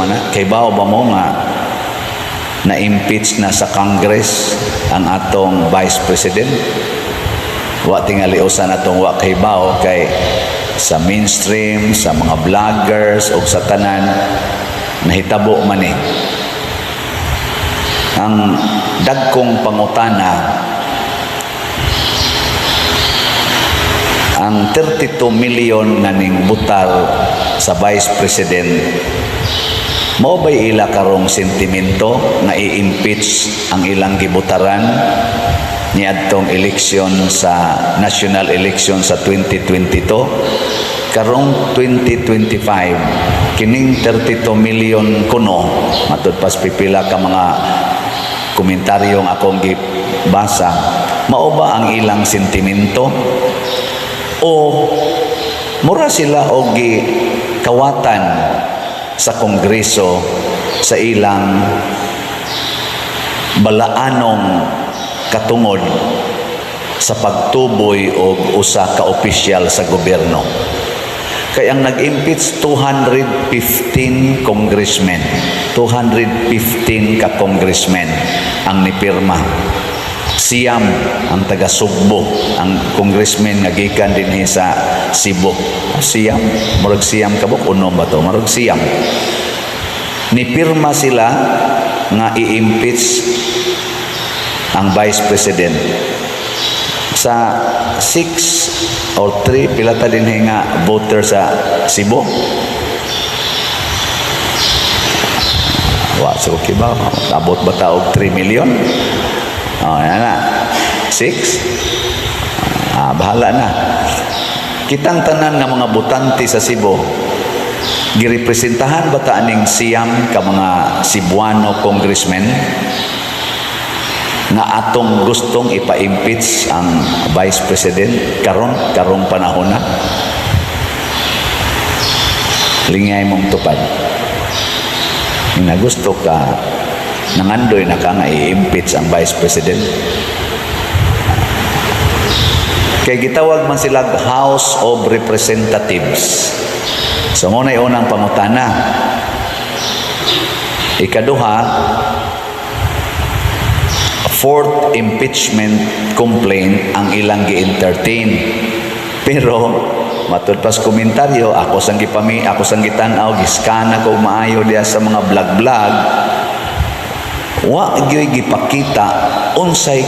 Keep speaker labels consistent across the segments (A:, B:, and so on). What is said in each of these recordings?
A: ana kay bao ba mo nga na-impeach na sa Congress ang atong Vice President. Wa tingali usan atong wa kay bao kay sa mainstream, sa mga vloggers o sa tanan nahitabo man eh. Ang dagkong pangutana, ang 32 million nga ning butar sa Vice President, mao ba'y ila karong sentimento nga i-impeach ang ilang gibutaran niadtong eleksyon sa national election sa 2022? Karong 2025, kining 32 million kuno, matud pas pipila ka mga komentaryong akong gibasa, mao ba ang ilang sentimento? O mura sila og gikawatan sa Kongreso sa ilang balaanong katungod sa pagtuboy og usa ka opisyal sa gobyerno? Kaya ang nag-impeach 215 congressmen, 215 ka congressmen ang nipirma. Siyam ang taga Sugbo, ang congressman nga gikan dinhi sa Cebu. Siyam, murag siyam kabuk uno ba to? Murag siyam. Nipirma sila nga i-impeach ang Vice President. Sa 6 or 3 pila ta dinhi nga voter sa Cebu. Wa so kiba, abot ba ta og 3 million? Oh, yan na. 6? Bahala na. Kitang tanan nga mga butante sa Cebu, girepresentahan ba ta aning siyam ka mga Cebuano congressmen nga atong gustong ipa-impeach ang Vice President karong panahon na? Lingay mong tupad. Nga gusto ka nangandoy na ka nga i-impeach ang Vice President. Kaya gitawag man sila House of Representatives. So muna yung unang pangutana. Ikaduha, fourth impeachment complaint ang ilang gi-entertain. Pero matud pas komentaryo, ako sang gitanaw, giskana ko maayo diya sa mga vlog-vlog, wa gyud gipakita unsay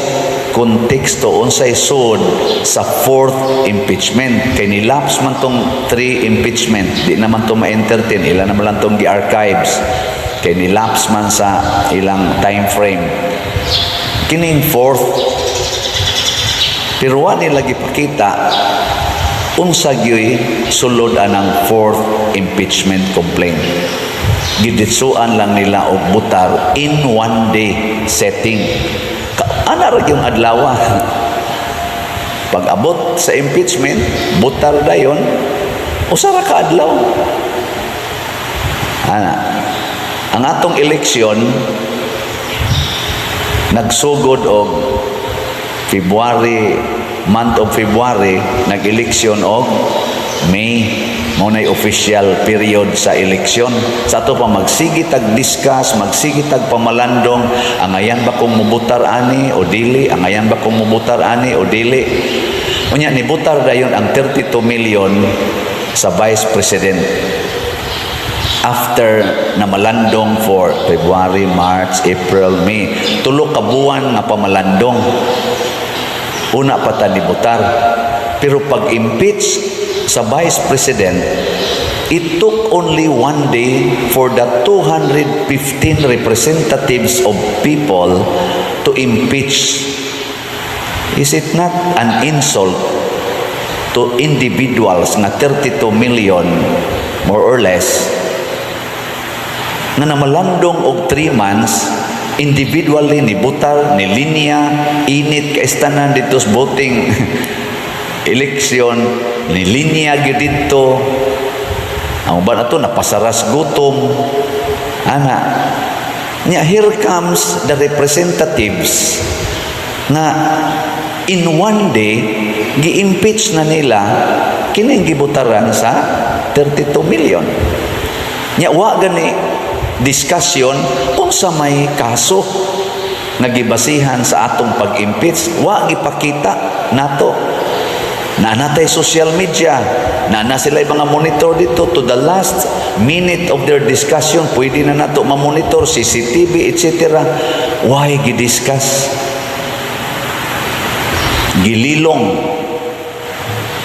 A: konteksto, unsay sud sa fourth impeachment. Kay nilaps man tong 3 impeachment, di naman to ma-entertain, ila naman lang tong gi-archives, kay nilaps man sa ilang time frame. Kining fourth, pero wa nila gipakita unsa gyud sulod anang fourth impeachment complaint. Giditsuan lang nila og butar in one day setting. Ana ra yung adlaw. Pag abot sa impeachment, butar dayon, usa ra ka adlaw. Ana, ang atong eleksyon nagsugod og month of February, nag-eleksyon og May. Muna'y official period sa eleksyon. Sa ato pa magsigi tag-discuss, magsigi tag-pamalandong, angayan ba kung mubutar ani o dili, angayan ba kung mubutar ani o dili. Unya, nibutar dayon ang 32 million sa Vice President. After na malandong for February, March, April, May, 3 ka buwan nga pamalandong. Una pa ta nibutar. Pero pag-impeach sa Vice President, it took only one day for the 215 representatives of people to impeach. Is it not an insult to individuals nga 32 million, more or less, nga namalandong og 3 months, individually ni butar, ni linya, init ka istanan dito sa voting eleksyon, ni linya gyud dito. Ang uban ato napasaras gutom. Ana. Nya here comes the representatives nga in one day gi-impeach na nila kining gibutaran sa 32 million. Nya wa gani diskusyon unsa may kaso nagibasihan sa atong pag-impeach. Wa ipakita nato na natay social media, na sila mga monitor dito to the last minute of their discussion. Pwede na nato mamonitor, CCTV, etc. Why gidiscuss? Gililong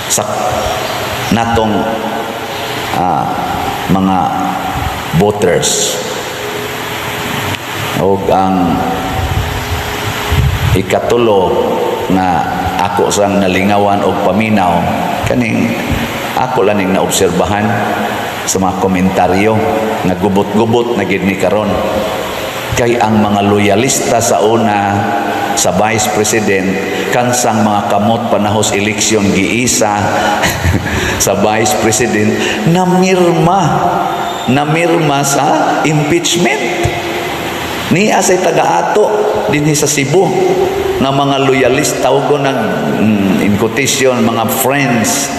A: sa natong mga voters. O ang ikatulo na ako sang nalingawan og paminaw, kaning ako laning naobserbahan sa mga komentaryo, nagubot-gubot na gid ni karon. Kay ang mga loyalista sa una sa Vice President, kansang mga kamot panahos eleksyon giisa sa Vice President, namirma sa impeachment. Niya say taga-ato dinhi sa Cebu nga mga loyalista o nag in quotation mga friends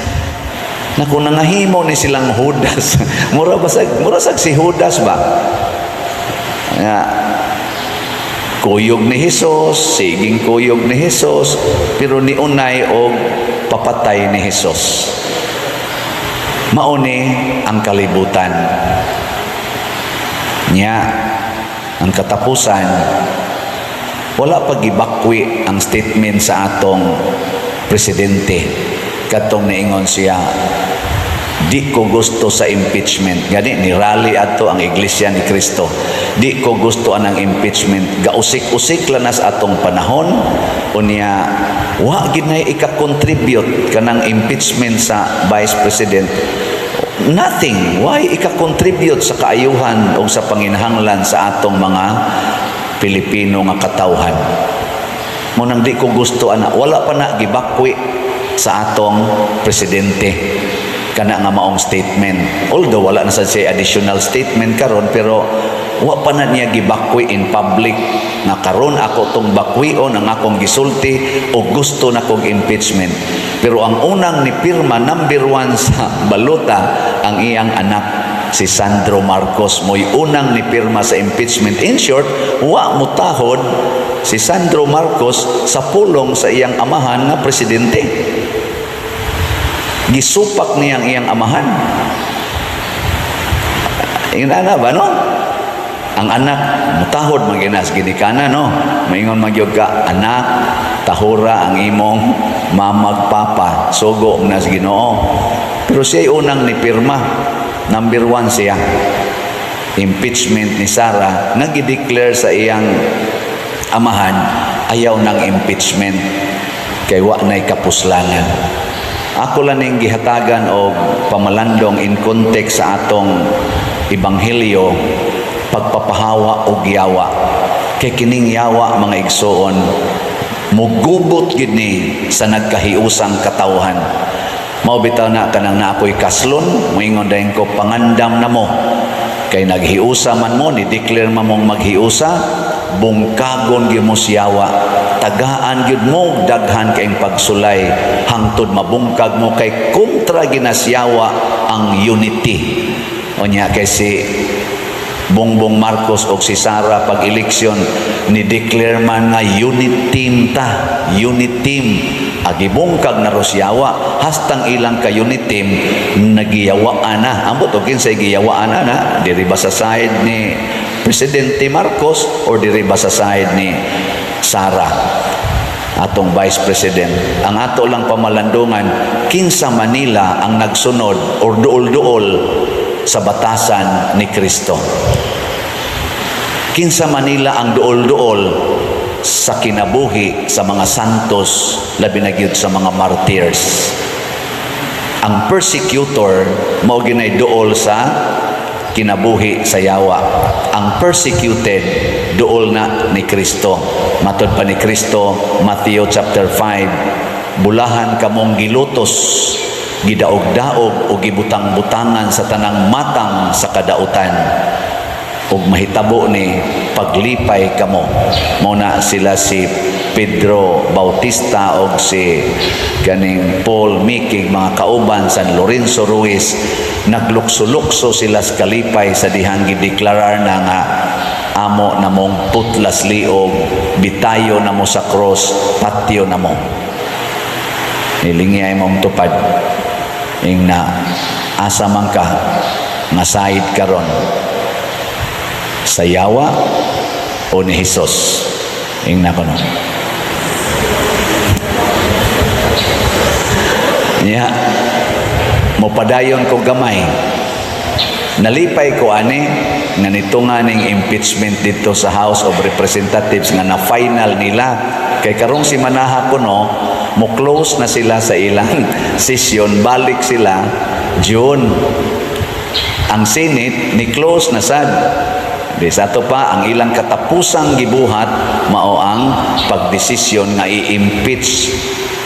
A: na kung nangahimo ni silang Judas. mura sag si Judas ba? Kuyog ni Hesus, siging kuyog ni Hesus, pero ni unay og papatay ni Hesus. Mauni ang kalibutan niya. Ang katapusan, wala pag-ibakwi ang statement sa atong presidente. Katong niingon siya, di ko gusto sa impeachment. Gani, ni-rally ato ang Iglesia ni Cristo. Di ko gusto anang impeachment. Gausik-usik lang sa atong panahon. O niya, wa ginay ika-contribute kanang impeachment sa Vice President. Nothing. Why ika-contribute sa kaayuhan o sa panginahanglan sa atong mga Pilipino nga katawhan? Munang di ko gusto ana, wala pa na gibakwi sa atong presidente kana nga maong statement. Although wala na sad siya additional statement karon, pero wa pa na niya gibakwi in public nga karon ako tong bakwion ang akong gisulti o gusto na kong impeachment. Pero ang unang ni pirma number 1 sa balota ang iyang anak si Sandro Marcos, mo'y unang ni pirma sa impeachment. In short, wa mutahod si Sandro Marcos sa pulong sa iyang amahan nga presidente. Gisupak niya ang iyang amahan. Ina ba, no? Ang anak, mutahod maginas ginikana, no? Maingon magyog ka, anak, tahura ang imong mamag papa, sugo nas Ginoo. Pero siya unang ni pirma. Number 1 siya. Impeachment ni Sara, nag-declare sa iyang amahan, ayaw ng impeachment kay wa na'y kapuslanan. Ako lang yung gihatagan o pamalandong in context sa atong ebanghelyo, pagpapahawa o giyawa. Kay kining yawa mga igsoon, mugubot gid ni sa nagkahiusang katawhan. Mao bitaw na kanang naakoy kaslon, moingon dayon ko pangandam na mo. Kay naghiusa man mo, ni-declare man mong maghiusa, bungkagon gyud mo siyawa. Tagaan gyud mo daghan kayong pagsulay hangtod mabungkag mo kay kontra ginasyawa ang unity. Onya kay si Bongbong Marcos o si Sara pag eleksyon ni declare man nga unit team ta, unit team. Agibungkag na Rosyawa, hastang ilang ka unit team nagiyawaan na. Ambot o kinsay giyawaan na, diri ba sa side ni Presidente Marcos or diri ba sa side ni Sara, atong Vice President. Ang ato lang pamalandungan, kinsa Manila ang nagsunod or duol-duol sa batasan ni Kristo. Kinsa Manila ang duol-duol sa kinabuhi sa mga santos, labi na gyud sa mga martyrs. Ang persecutor mao ginay duol sa kinabuhi sa yawa. Ang persecuted duol na ni Kristo. Matod pa ni Kristo, Matthew chapter 5, bulahan kamong gilutos, gidaog-daog o gibutang-butangan sa tanang matang sa kadautan. ug mahitabo ni paglipay kamo. Muna sila si Pedro Bautista ug si kaning Paul Mikig, mga kauban San Lorenzo Ruiz, naglukso-lukso sila sa kalipay sa dihang gideklarar na nga amo namong putlas liog, bitayo namo sa cross, patio namo. Nilingiyay mong tupad ing na asa man ka nga side karon, sa yawa o ni Hesus. Ing na kono niya mopadayon ko gamay, nalipay ko ani nga nito nga ning impeachment dito sa House of Representatives nga na final nila. Kay karong si manaha ko no, mo close na sila sa ilang session, balik sila June. Ang Senate ni close na sad. Di sa to pa ang ilang katapusang gibuhat mao ang pagdesisyon nga i-impeach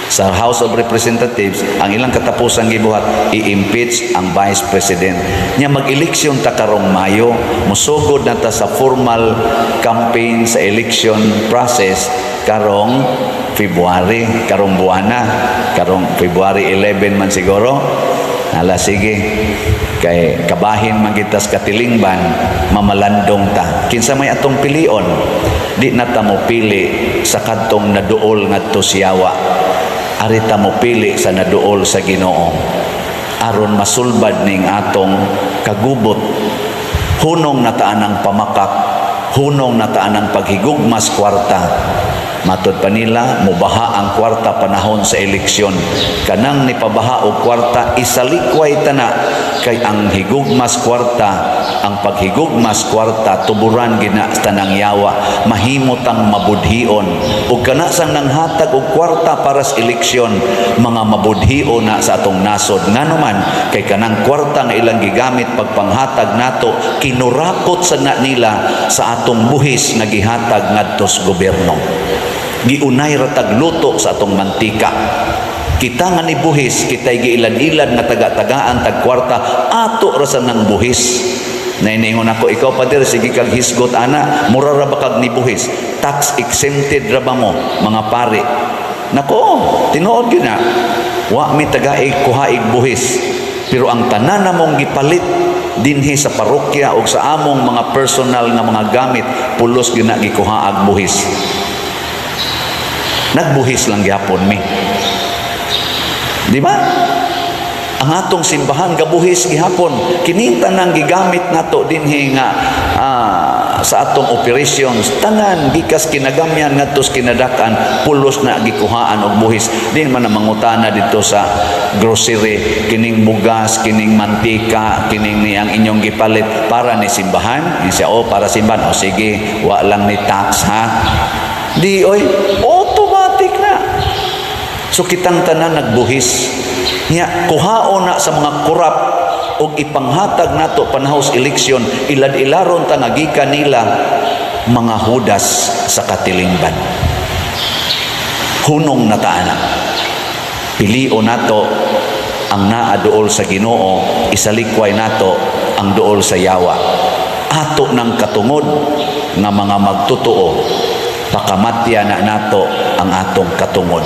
A: sa House of Representatives. Ang ilang katapusang gibuhat i-impeach ang Vice President. Nya mag-eleksyon ta karong Mayo, musugod na ta sa formal campaign sa election process karong February, karong buwana, karong February 11 man siguro. Hala, sige, kay kabahin magitas katilingban, mamalandong ta. Kinsa may atong pilion, di na ta mo pili sa kadtong naduol ngadto siyawa. Ari ta mo pili sa naduol sa Ginoo, aron masulbad ning atong kagubot. Hunong nataan ang pamakak, hunong nataan ang paghigugmas kwarta. Matod pa nila, mubaha ang kwarta panahon sa eleksyon. Kanang nipabaha o kwarta, isalikway tana. Kay ang higugmas kwarta, ang paghigugmas kwarta, tuburan gina tanang yawa, mahimot ang mabudhion. Ug kana sang nanghatag og kwarta para sa eleksyon, mga mabudhion na sa atong nasod. Ngano man, kay kanang kwarta nga ilang gigamit pagpanghatag nato, kinurakot sa na nila sa atong buhis nga gihatag ngadto sa gobyerno. Giunay ratag luto sa atong mantika. Kita nga ni buhis, kita'y giilan-ilan nga taga-tagaan tag kwarta, ato rasan ng buhis. Naingon ako, ikaw padir, sige kag hisgot ana, mura ra ba kag ni buhis? Tax exempted ra ba mo, mga pare? Nako, tinuod gina. Wa mi taga-ig kuhaig buhis. Pero ang tanan namong gipalit dinhi sa parokya o sa among mga personal nga mga gamit, pulos gina gikuhaag buhis. Nagbuhis lang gyapon mi. Di ba? Ang atong simbahan gabuhis gihapon. Kininta nang gigamit nato dinhi nga sa atong operations, tanan gikas kinagamyan ngadto sa kinadakan, pulos na gikuhaan og buhis. Din man mangutana dito sa grocery, kining bugas, kining mantika, kining ni ang inyong gipalit para ni simbahan. Ni siya, para simbahan. Sige, wa lang ni tax ha. Di oy, automatic na. So kitang tanan nagbuhis. Nya kuhaon na sa mga kurap og ipanghatag nato panahos eleksyon, ilad-ilaron ta nga gikan nila mga hudas sa katilingban. Hunong nataana. Pilion nato ang naa duol sa Ginoo, isalikway nato ang duol sa yawa. Ato ng katungod nga mga magtutuo, pakamatya na nato ang atong katungod.